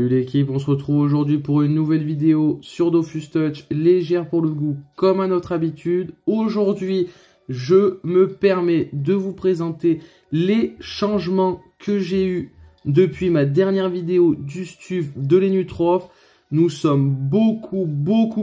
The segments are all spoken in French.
Salut l'équipe, on se retrouve aujourd'hui pour une nouvelle vidéo sur Dofus Touch, légère pour le goût comme à notre habitude. Aujourd'hui, je me permets de vous présenter les changements que j'ai eus depuis ma dernière vidéo du stuff de l'Enutrof. Nous sommes beaucoup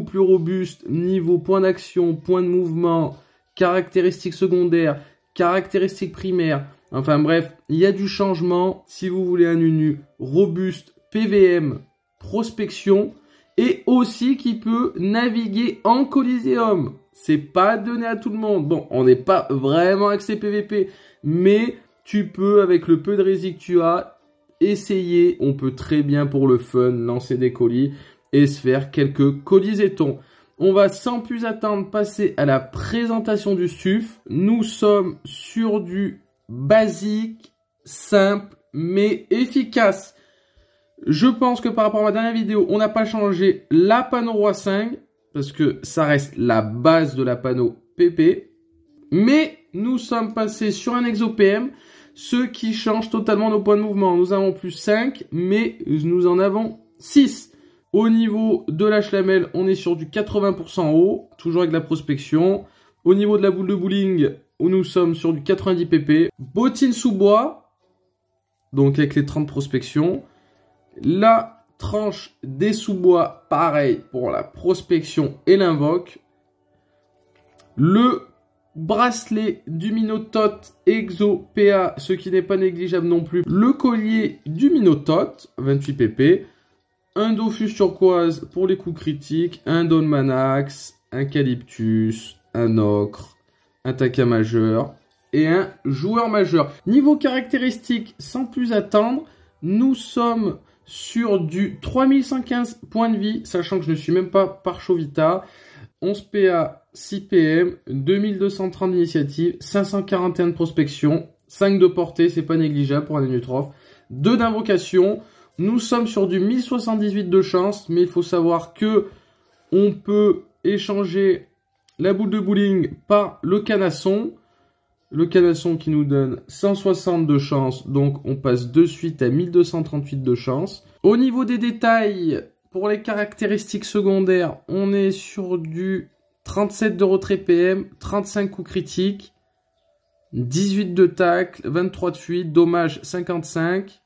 plus robustes niveau point d'action, point de mouvement, caractéristiques secondaires, caractéristiques primaires. Enfin bref, il y a du changement. Si vous voulez un Unu robuste, PVM, prospection, et aussi qui peut naviguer en Coliseum. C'est pas donné à tout le monde. Bon, on n'est pas vraiment axé PVP, mais tu peux, avec le peu de rési que tu as, essayer. On peut très bien pour le fun lancer des colis et se faire quelques colisétons. On va sans plus attendre passer à la présentation du stuff. Nous sommes sur du basique, simple, mais efficace. Je pense que par rapport à ma dernière vidéo, on n'a pas changé la panneau roi 5, parce que ça reste la base de la panneau PP. Mais nous sommes passés sur un ExoPM, ce qui change totalement nos points de mouvement. Nous avons plus 5, mais nous en avons 6. Au niveau de la lamelle, on est sur du 80% haut, toujours avec la prospection. Au niveau de la boule de bowling, où nous sommes sur du 90 pp. Bottine sous bois, donc avec les 30 prospections. La tranche des sous-bois, pareil pour la prospection et l'invoque. Le bracelet du Minotaute Exo PA, ce qui n'est pas négligeable non plus. Le collier du Minotaute, 28 pp. Un Dofus turquoise pour les coups critiques. Un Don Manax, un Calyptus, un Ocre, un Taka majeur et un joueur majeur. Niveau caractéristiques, sans plus attendre, nous sommes sur du 3115 points de vie, sachant que je ne suis même pas par Chovita. 11 PA, 6 PM, 2230 d'initiative, 541 de prospection, 5 de portée, c'est pas négligeable pour un Enutrof, 2 d'invocation. Nous sommes sur du 1078 de chance, mais il faut savoir que on peut échanger la boule de bowling par le canasson. Le canasson qui nous donne 160 de chance. Donc on passe de suite à 1238 de chance. Au niveau des détails, pour les caractéristiques secondaires, on est sur du 37 de retrait PM, 35 coups critiques, 18 de tacle, 23 de fuite, dommage 55.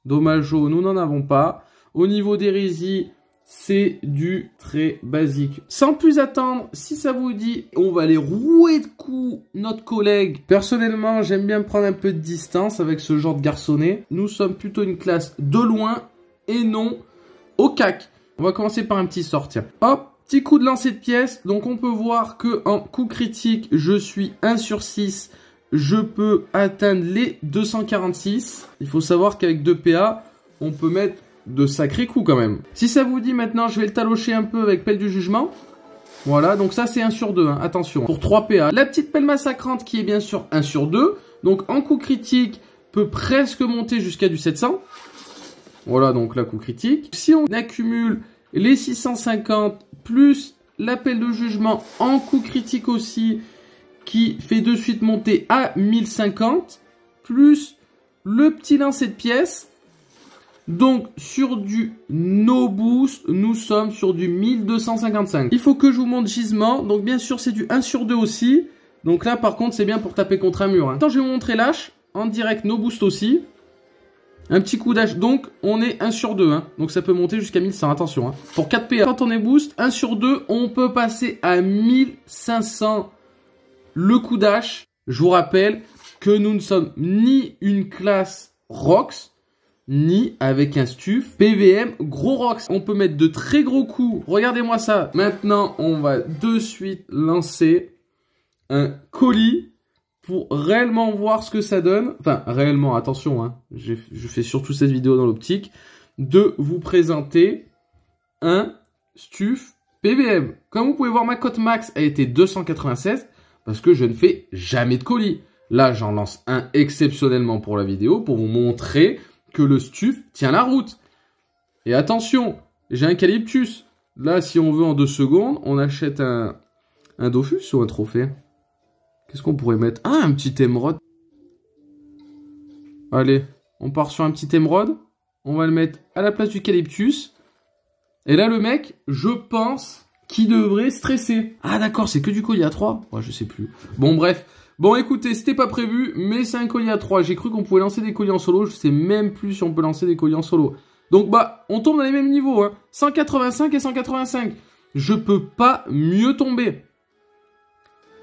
Dommage haut, nous n'en avons pas. Au niveau des résis, c'est du très basique. Sans plus attendre, si ça vous dit, on va aller rouer de coups notre collègue. Personnellement, j'aime bien prendre un peu de distance avec ce genre de garçonnet. Nous sommes plutôt une classe de loin et non au cac. On va commencer par un petit sort, tiens. Hop, petit coup de lancer de pièces. Donc on peut voir que en coup critique, je suis 1 sur 6. Je peux atteindre les 246. Il faut savoir qu'avec 2 PA, on peut mettre de sacrés coups quand même. Si ça vous dit maintenant, je vais le talocher un peu avec pelle du jugement. Voilà, donc ça c'est 1 sur 2, hein. Attention. Pour 3 PA. La petite pelle massacrante qui est bien sûr 1 sur 2. Donc en coup critique, peut presque monter jusqu'à du 700. Voilà, donc la coup critique. Si on accumule les 650 plus la pelle de jugement en coup critique aussi, qui fait de suite monter à 1050, plus le petit lancer de pièces. Donc, sur du no boost, nous sommes sur du 1255. Il faut que je vous montre gisement. Donc, bien sûr, c'est du 1 sur 2 aussi. Donc là, par contre, c'est bien pour taper contre un mur. Hein. Attends, je vais vous montrer l'hache. En direct, no boost aussi. Un petit coup d'hache. Donc, on est 1 sur 2. Hein. Donc, ça peut monter jusqu'à 1100. Attention. Hein. Pour 4 PA, quand on est boost, 1 sur 2, on peut passer à 1500 le coup d'hache. Je vous rappelle que nous ne sommes ni une classe Rox, ni avec un stuff PVM gros Rox. On peut mettre de très gros coups. Regardez-moi ça. Maintenant, on va de suite lancer un colis pour réellement voir ce que ça donne. Enfin, réellement, attention, hein. Je fais surtout cette vidéo dans l'optique de vous présenter un stuff PVM. Comme vous pouvez voir, ma cote max a été 296 parce que je ne fais jamais de colis. Là, j'en lance un exceptionnellement pour la vidéo pour vous montrer que le stuff tient la route. Et attention, j'ai un Calyptus. Là, si on veut en 2 secondes, on achète un Dofus ou un trophée. Qu'est-ce qu'on pourrait mettre? Un petit émeraude. Allez, on part sur un petit émeraude. On va le mettre à la place d'eucalyptus. Et là, le mec, je pense qu'il devrait stresser. Ah d'accord, c'est que du collier à 3. Ouais, je sais plus. Bon, bref. Bon, écoutez, c'était pas prévu, mais c'est un collier à 3. J'ai cru qu'on pouvait lancer des colliers en solo. Je sais même plus si on peut lancer des colliers en solo. Donc, bah, on tombe dans les mêmes niveaux. Hein. 185 et 185. Je peux pas mieux tomber.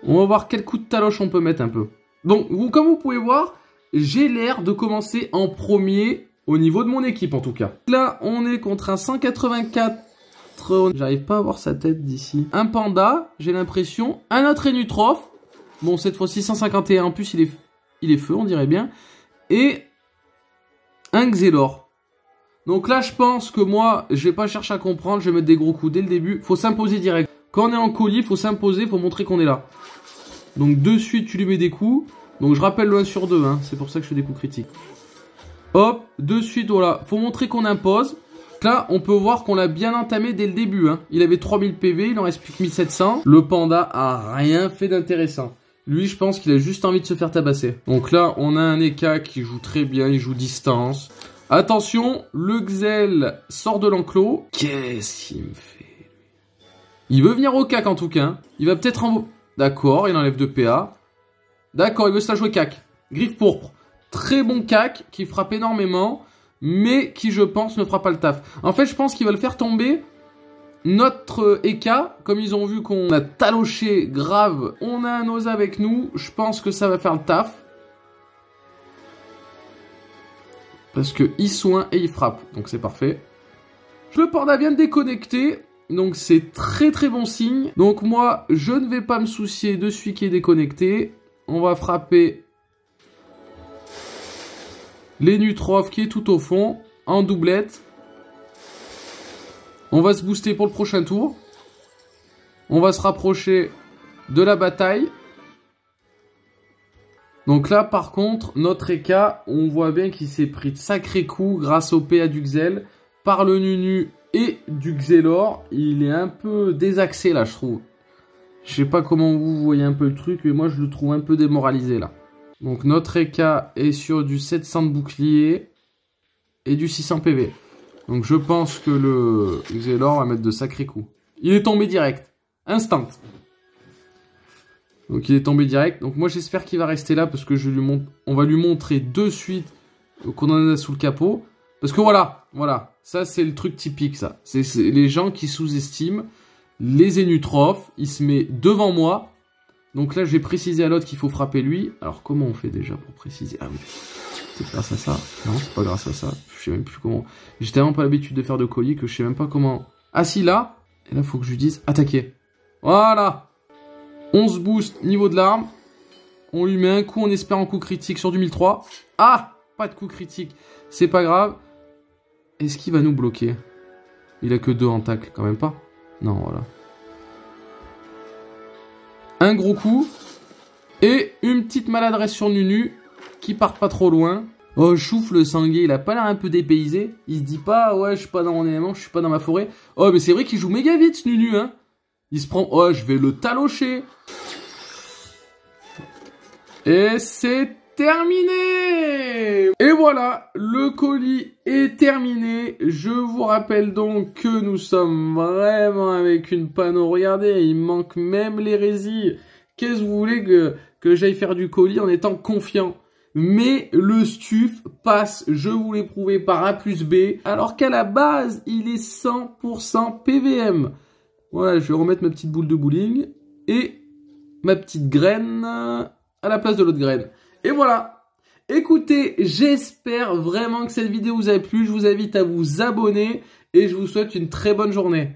On va voir quel coup de taloche on peut mettre un peu. Donc, comme vous pouvez voir, j'ai l'air de commencer en premier au niveau de mon équipe, en tout cas. Là, on est contre un 184. J'arrive pas à voir sa tête d'ici. Un panda, j'ai l'impression. Un autre énutrophe. Bon, cette fois-ci, 151. En plus, il est feu, on dirait bien. Et un Xelor. Donc là, je pense que moi, je vais pas chercher à comprendre. Je vais mettre des gros coups dès le début. Faut s'imposer direct. Quand on est en colis, il faut s'imposer, il faut montrer qu'on est là. Donc de suite, tu lui mets des coups. Donc je rappelle le 1 sur 2. Hein. C'est pour ça que je fais des coups critiques. Hop, de suite, voilà. Faut montrer qu'on impose. Là, on peut voir qu'on l'a bien entamé dès le début. Hein. Il avait 3000 PV, il en reste plus que 1700. Le panda a rien fait d'intéressant. Lui, je pense qu'il a juste envie de se faire tabasser. Donc là, on a un Eka qui joue très bien, il joue distance. Attention, le Xel sort de l'enclos. Qu'est-ce qu'il me fait? Il veut venir au cac en tout cas. Hein. Il va peut-être en... D'accord, il enlève 2 PA. D'accord, il veut se la jouer cac. Griffe pourpre. Très bon cac qui frappe énormément, mais qui, je pense, ne fera pas le taf. En fait, je pense qu'ils veulent faire tomber notre Eka. Comme ils ont vu qu'on a taloché grave, on a un Osa avec nous. Je pense que ça va faire le taf. Parce que il soigne et il frappe. Donc c'est parfait. Le panda vient de déconnecter. Donc c'est très très bon signe. Donc moi, je ne vais pas me soucier de celui qui est déconnecté. On va frapper l'énutrophe qui est tout au fond. En doublette. On va se booster pour le prochain tour. On va se rapprocher de la bataille. Donc là, par contre, notre Eka, on voit bien qu'il s'est pris de sacrés coups grâce au PA du Xel. Par le Nunu et du Xelor. Il est un peu désaxé là, je trouve. Je sais pas comment vous voyez un peu le truc, mais moi je le trouve un peu démoralisé là. Donc notre Eka est sur du 700 de bouclier et du 600 PV. Donc je pense que le Xelor va mettre de sacrés coups. Il est tombé direct. Instant. Donc il est tombé direct. Donc moi j'espère qu'il va rester là parce que on va lui montrer de suite qu'on en a sous le capot. Parce que voilà. Ça c'est le truc typique ça. C'est les gens qui sous-estiment les énutrophes. Il se met devant moi. Donc là je vais préciser à l'autre qu'il faut frapper lui. Alors comment on fait déjà pour préciser? Ah oui. C'est grâce à ça. Non, c'est pas grâce à ça. Je sais même plus comment. J'ai tellement pas l'habitude de faire de colis que je sais même pas comment. Ah si, là. Et là, faut que je lui dise attaquer. Voilà. On se booste niveau de l'arme. On lui met un coup en espérant coup critique sur du 1003. Ah, pas de coup critique. C'est pas grave. Est-ce qu'il va nous bloquer? Il a que 2 en tacle, quand même pas. Non, voilà. Un gros coup. Et une petite maladresse sur Nunu. Qui part pas trop loin. Oh, Chouf le sanguier, il a pas l'air un peu dépaysé. Il se dit pas, ouais, je suis pas dans mon élément, je suis pas dans ma forêt. Oh, mais c'est vrai qu'il joue méga vite, ce Nunu, hein. Il se prend, oh, je vais le talocher. Et c'est terminé. Et voilà, le colis est terminé. Je vous rappelle donc que nous sommes vraiment avec une panneau. Regardez, il manque même l'hérésie. Qu'est-ce que vous voulez que j'aille faire du colis en étant confiant? Mais le Stuf passe, je vous l'ai prouvé, par A plus B, alors qu'à la base, il est 100% PVM. Voilà, je vais remettre ma petite boule de bowling et ma petite graine à la place de l'autre graine. Et voilà. Écoutez, j'espère vraiment que cette vidéo vous a plu. Je vous invite à vous abonner et je vous souhaite une très bonne journée.